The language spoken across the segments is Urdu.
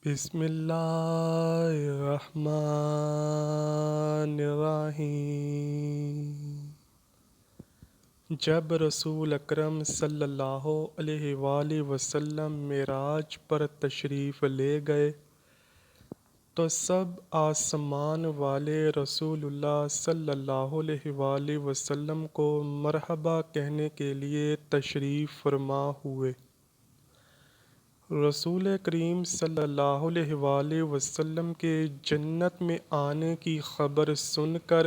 بسم اللہ الرحمن الرحیم۔ جب رسول اکرم صلی اللہ علیہ وآلہ وسلم معراج پر تشریف لے گئے تو سب آسمان والے رسول اللہ صلی اللہ علیہ وآلہ وسلم کو مرحبا کہنے کے لیے تشریف فرما ہوئے۔ رسول کریم صلی اللہ علیہ وآلہ وسلم کے جنت میں آنے کی خبر سن کر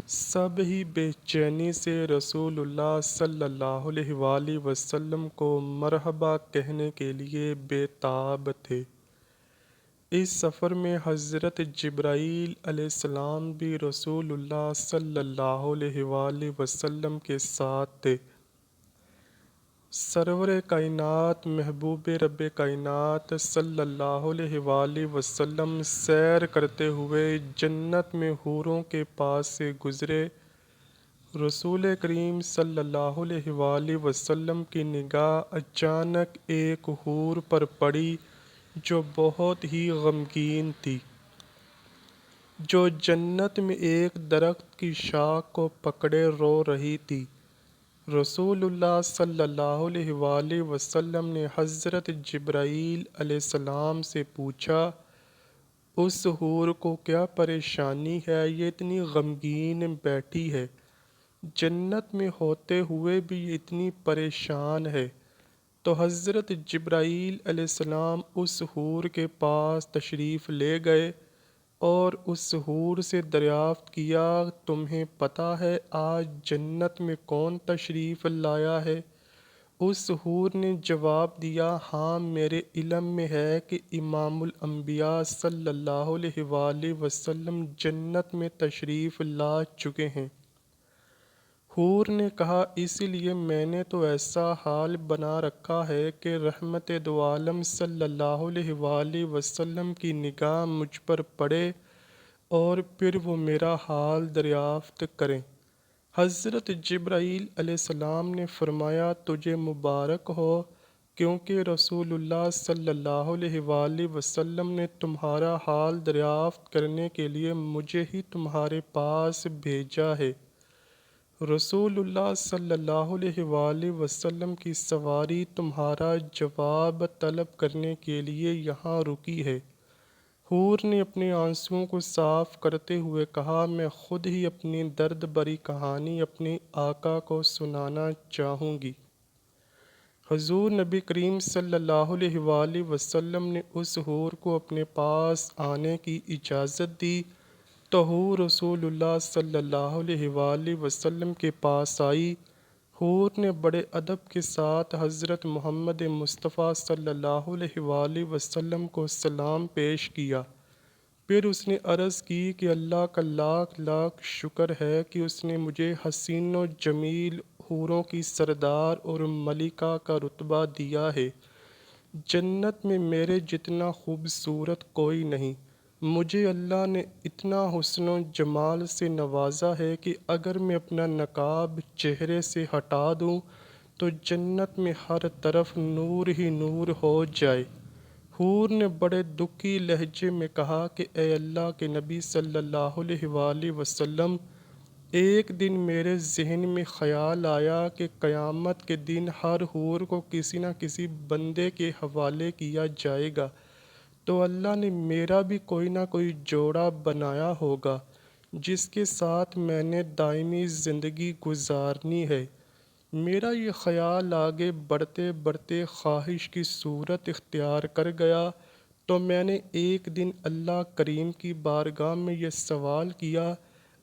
سب ہی بے چینی سے رسول اللہ صلی اللہ علیہ وآلہ وسلم کو مرحبا کہنے کے لیے بے تاب تھے۔ اس سفر میں حضرت جبرائیل علیہ السلام بھی رسول اللہ صلی اللہ علیہ وآلہ وسلم کے ساتھ تھے۔ سرور کائنات محبوب رب کائنات صلی اللہ علیہ وآلہ وسلم سیر کرتے ہوئے جنت میں حوروں کے پاس سے گزرے۔ رسول کریم صلی اللہ علیہ وآلہ وسلم کی نگاہ اچانک ایک حور پر پڑی جو بہت ہی غمگین تھی، جو جنت میں ایک درخت کی شاخ کو پکڑے رو رہی تھی۔ رسول اللہ صلی اللہ علیہ وآلہ وسلم نے حضرت جبرائیل علیہ السلام سے پوچھا، اس حور کو کیا پریشانی ہے؟ یہ اتنی غمگین بیٹھی ہے، جنت میں ہوتے ہوئے بھی یہ اتنی پریشان ہے۔ تو حضرت جبرائیل علیہ السلام اس حور کے پاس تشریف لے گئے اور اس حور سے دریافت کیا، تمہیں پتہ ہے آج جنت میں کون تشریف لایا ہے؟ اس حور نے جواب دیا، ہاں میرے علم میں ہے کہ امام الانبیاء صلی اللہ علیہ وآلہ وسلم جنت میں تشریف لا چکے ہیں۔ حور نے کہا، اسی لیے میں نے تو ایسا حال بنا رکھا ہے کہ رحمت دو عالم صلی اللہ علیہ وآلہ وسلم کی نگاہ مجھ پر پڑے اور پھر وہ میرا حال دریافت کریں۔ حضرت جبرائیل علیہ السلام نے فرمایا، تجھے مبارک ہو، کیونکہ رسول اللہ صلی اللہ علیہ وآلہ وسلم نے تمہارا حال دریافت کرنے کے لیے مجھے ہی تمہارے پاس بھیجا ہے۔ رسول اللہ صلی اللہ علیہ وآلہ وسلم کی سواری تمہارا جواب طلب کرنے کے لیے یہاں رکی ہے۔ حور نے اپنے آنسوؤں کو صاف کرتے ہوئے کہا، میں خود ہی اپنی درد بھری کہانی اپنے آقا کو سنانا چاہوں گی۔ حضور نبی کریم صلی اللہ علیہ وآلہ وسلم نے اس حور کو اپنے پاس آنے کی اجازت دی تو حور رسول اللہ صلی اللہ علیہ وآلہ وسلم کے پاس آئی۔ حور نے بڑے ادب کے ساتھ حضرت محمد مصطفیٰ صلی اللہ علیہ وآلہ وسلم کو سلام پیش کیا۔ پھر اس نے عرض کی کہ اللہ کا لاکھ لاکھ شکر ہے کہ اس نے مجھے حسین و جمیل حوروں کی سردار اور ملکہ کا رتبہ دیا ہے۔ جنت میں میرے جتنا خوبصورت کوئی نہیں۔ مجھے اللہ نے اتنا حسن و جمال سے نوازا ہے کہ اگر میں اپنا نقاب چہرے سے ہٹا دوں تو جنت میں ہر طرف نور ہی نور ہو جائے۔ حور نے بڑے دکھی لہجے میں کہا کہ اے اللہ کے نبی صلی اللہ علیہ وآلہ وسلم، ایک دن میرے ذہن میں خیال آیا کہ قیامت کے دن ہر حور کو کسی نہ کسی بندے کے حوالے کیا جائے گا، تو اللہ نے میرا بھی کوئی نہ کوئی جوڑا بنایا ہوگا جس کے ساتھ میں نے دائمی زندگی گزارنی ہے۔ میرا یہ خیال آگے بڑھتے بڑھتے خواہش کی صورت اختیار کر گیا تو میں نے ایک دن اللہ کریم کی بارگاہ میں یہ سوال کیا،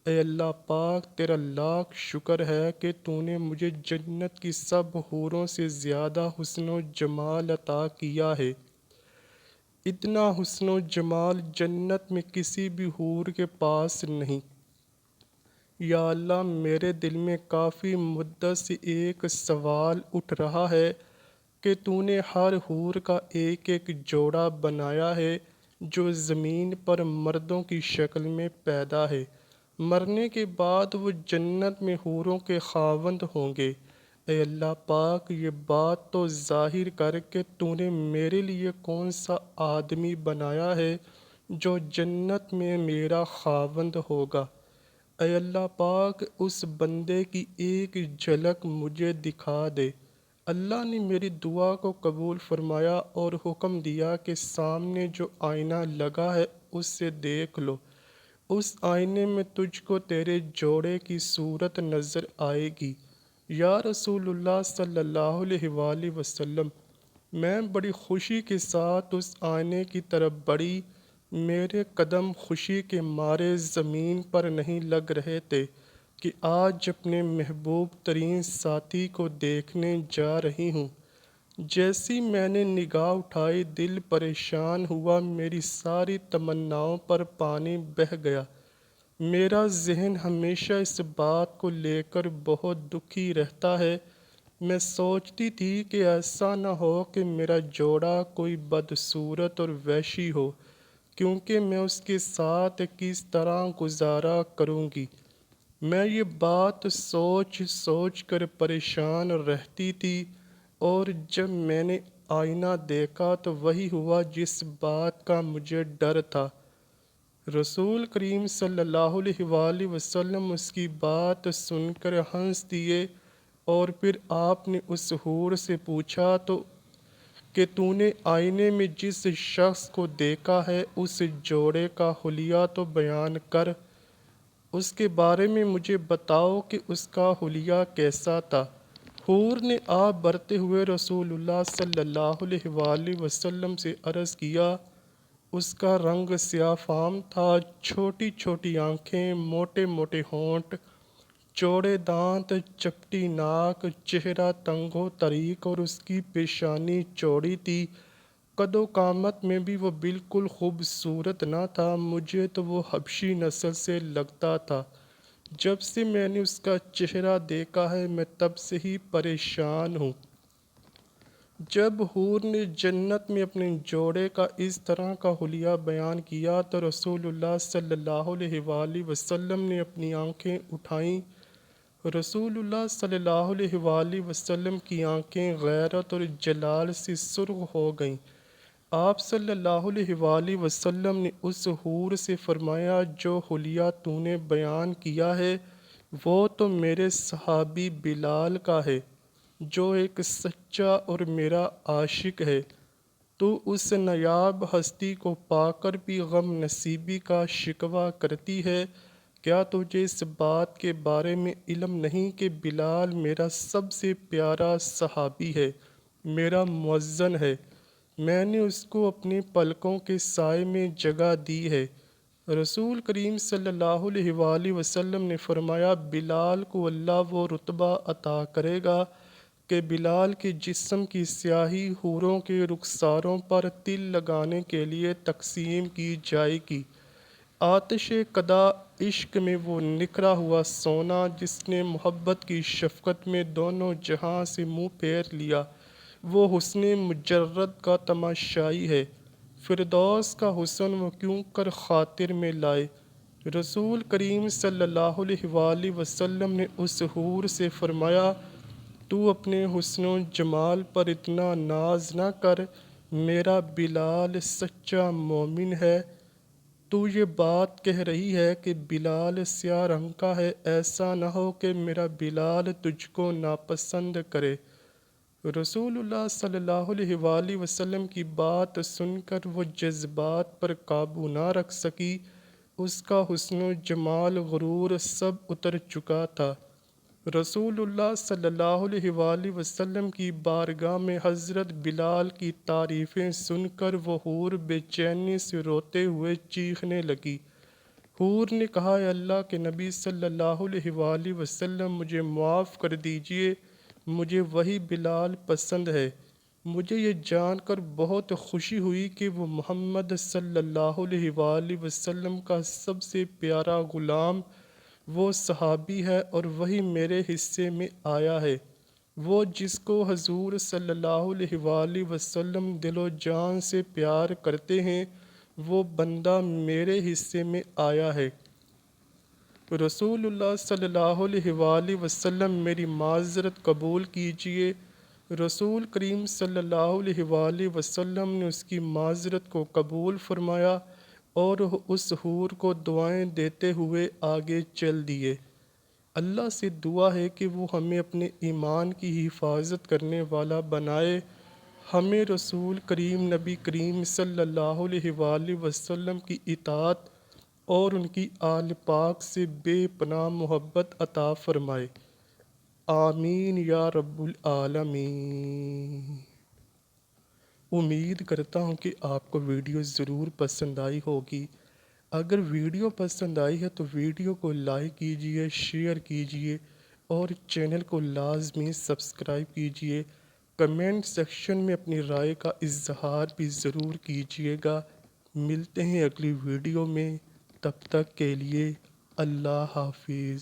اے اللہ پاک، تیرا لاکھ شکر ہے کہ تو نے مجھے جنت کی سب حوروں سے زیادہ حسن و جمال عطا کیا ہے۔ اتنا حسن و جمال جنت میں کسی بھی حور کے پاس نہیں۔ یا اللہ، میرے دل میں کافی مدت سے ایک سوال اٹھ رہا ہے کہ تو نے ہر حور کا ایک ایک جوڑا بنایا ہے جو زمین پر مردوں کی شکل میں پیدا ہے، مرنے کے بعد وہ جنت میں حوروں کے خاوند ہوں گے۔ اے اللہ پاک، یہ بات تو ظاہر کر کہ تو نے میرے لیے کون سا آدمی بنایا ہے جو جنت میں میرا خاوند ہوگا۔ اے اللہ پاک، اس بندے کی ایک جھلک مجھے دکھا دے۔ اللہ نے میری دعا کو قبول فرمایا اور حکم دیا کہ سامنے جو آئینہ لگا ہے اس سے دیکھ لو۔ اس آئینے میں تجھ کو تیرے جوڑے کی صورت نظر آئے گی۔ یا رسول اللہ صلی اللہ علیہ وآلہ وسلم، میں بڑی خوشی کے ساتھ اس آئینے کی طرف بڑھی۔ میرے قدم خوشی کے مارے زمین پر نہیں لگ رہے تھے کہ آج اپنے محبوب ترین ساتھی کو دیکھنے جا رہی ہوں۔ جیسی میں نے نگاہ اٹھائی، دل پریشان ہوا، میری ساری تمناؤں پر پانی بہہ گیا۔ میرا ذہن ہمیشہ اس بات کو لے کر بہت دکھی رہتا ہے۔ میں سوچتی تھی کہ ایسا نہ ہو کہ میرا جوڑا کوئی بدصورت اور وحشی ہو، کیونکہ میں اس کے ساتھ کس طرح گزارا کروں گی۔ میں یہ بات سوچ سوچ کر پریشان رہتی تھی، اور جب میں نے آئینہ دیکھا تو وہی ہوا جس بات کا مجھے ڈر تھا۔ رسول کریم صلی اللہ علیہ وآلہ وسلم اس کی بات سن کر ہنس دیے، اور پھر آپ نے اس حور سے پوچھا کہ تو نے آئینے میں جس شخص کو دیکھا ہے اس جوڑے کا حلیہ تو بیان کر، اس کے بارے میں مجھے بتاؤ کہ اس کا حلیہ کیسا تھا۔ حور نے آپ بڑھتے ہوئے رسول اللہ صلی اللہ علیہ وآلہ وسلم سے عرض کیا، اس کا رنگ سیاہ فام تھا، چھوٹی چھوٹی آنکھیں، موٹے موٹے ہونٹ، چوڑے دانت، چپٹی ناک، چہرہ تنگ و طریق اور اس کی پیشانی چوڑی تھی۔ قد و قامت میں بھی وہ بالکل خوبصورت نہ تھا، مجھے تو وہ حبشی نسل سے لگتا تھا۔ جب سے میں نے اس کا چہرہ دیکھا ہے میں تب سے ہی پریشان ہوں۔ جب حور نے جنت میں اپنے جوڑے کا اس طرح کا حلیہ بیان کیا تو رسول اللہ صلی اللہ علیہ وآلہ وسلم نے اپنی آنکھیں اٹھائیں۔ رسول اللہ صلی اللہ علیہ وآلہ وسلم کی آنکھیں غیرت اور جلال سے سرخ ہو گئیں۔ آپ صلی اللہ علیہ وآلہ وسلم نے اس حور سے فرمایا، جو حلیہ تو نے بیان کیا ہے وہ تو میرے صحابی بلال کا ہے، جو ایک سچا اور میرا عاشق ہے۔ تو اس نایاب ہستی کو پا کر بھی غم نصیبی کا شکوہ کرتی ہے۔ کیا تجھے اس بات کے بارے میں علم نہیں کہ بلال میرا سب سے پیارا صحابی ہے، میرا مؤذن ہے؟ میں نے اس کو اپنے پلکوں کے سائے میں جگہ دی ہے۔ رسول کریم صلی اللہ علیہ وآلہ وسلم نے فرمایا، بلال کو اللہ وہ رتبہ عطا کرے گا کہ بلال کے جسم کی سیاہی حوروں کے رخساروں پر تل لگانے کے لیے تقسیم کی جائے گی۔ آتش قدا عشق میں وہ نکھرا ہوا سونا جس نے محبت کی شفقت میں دونوں جہاں سے منہ پھیر لیا، وہ حسن مجرد کا تماشائی ہے۔ فردوس کا حسن وہ کیوں کر خاطر میں لائے۔ رسول کریم صلی اللہ علیہ وآلہ وسلم نے اس حور سے فرمایا، تو اپنے حسن و جمال پر اتنا ناز نہ کر، میرا بلال سچا مومن ہے۔ تو یہ بات کہہ رہی ہے کہ بلال سیاہ رنگ کا ہے، ایسا نہ ہو کہ میرا بلال تجھ کو ناپسند کرے۔ رسول اللہ صلی اللہ علیہ وآلہ وسلم کی بات سن کر وہ جذبات پر قابو نہ رکھ سکی، اس کا حسن و جمال، غرور سب اتر چکا تھا۔ رسول اللہ صلی اللہ علیہ وآلہ وسلم کی بارگاہ میں حضرت بلال کی تعریفیں سن کر وہ حور بے چینی سے روتے ہوئے چیخنے لگی۔ حور نے کہا، اے اللہ کے نبی صلی اللہ علیہ وآلہ وسلم، مجھے معاف کر دیجئے، مجھے وہی بلال پسند ہے۔ مجھے یہ جان کر بہت خوشی ہوئی کہ وہ محمد صلی اللہ علیہ وآلہ وسلم کا سب سے پیارا غلام، وہ صحابی ہے اور وہی میرے حصے میں آیا ہے۔ وہ جس کو حضور صلی اللہ علیہ وآلہ وسلم دل و جان سے پیار کرتے ہیں، وہ بندہ میرے حصے میں آیا ہے۔ رسول اللہ صلی اللہ علیہ وآلہ وسلم میری معذرت قبول کیجئے۔ رسول کریم صلی اللہ علیہ وآلہ وسلم نے اس کی معذرت کو قبول فرمایا اور اس حور کو دعائیں دیتے ہوئے آگے چل دیے۔ اللہ سے دعا ہے کہ وہ ہمیں اپنے ایمان کی حفاظت کرنے والا بنائے، ہمیں رسول کریم نبی کریم صلی اللہ علیہ وآلہ وسلم کی اطاعت اور ان کی آل پاک سے بے پناہ محبت عطا فرمائے، آمین یا رب العالمین۔ امید کرتا ہوں کہ آپ کو ویڈیو ضرور پسند آئی ہوگی۔ اگر ویڈیو پسند آئی ہے تو ویڈیو کو لائک کیجئے، شیئر کیجئے اور چینل کو لازمی سبسکرائب کیجئے۔ کمنٹ سیکشن میں اپنی رائے کا اظہار بھی ضرور کیجئے گا۔ ملتے ہیں اگلی ویڈیو میں، تب تک کے لیے اللہ حافظ۔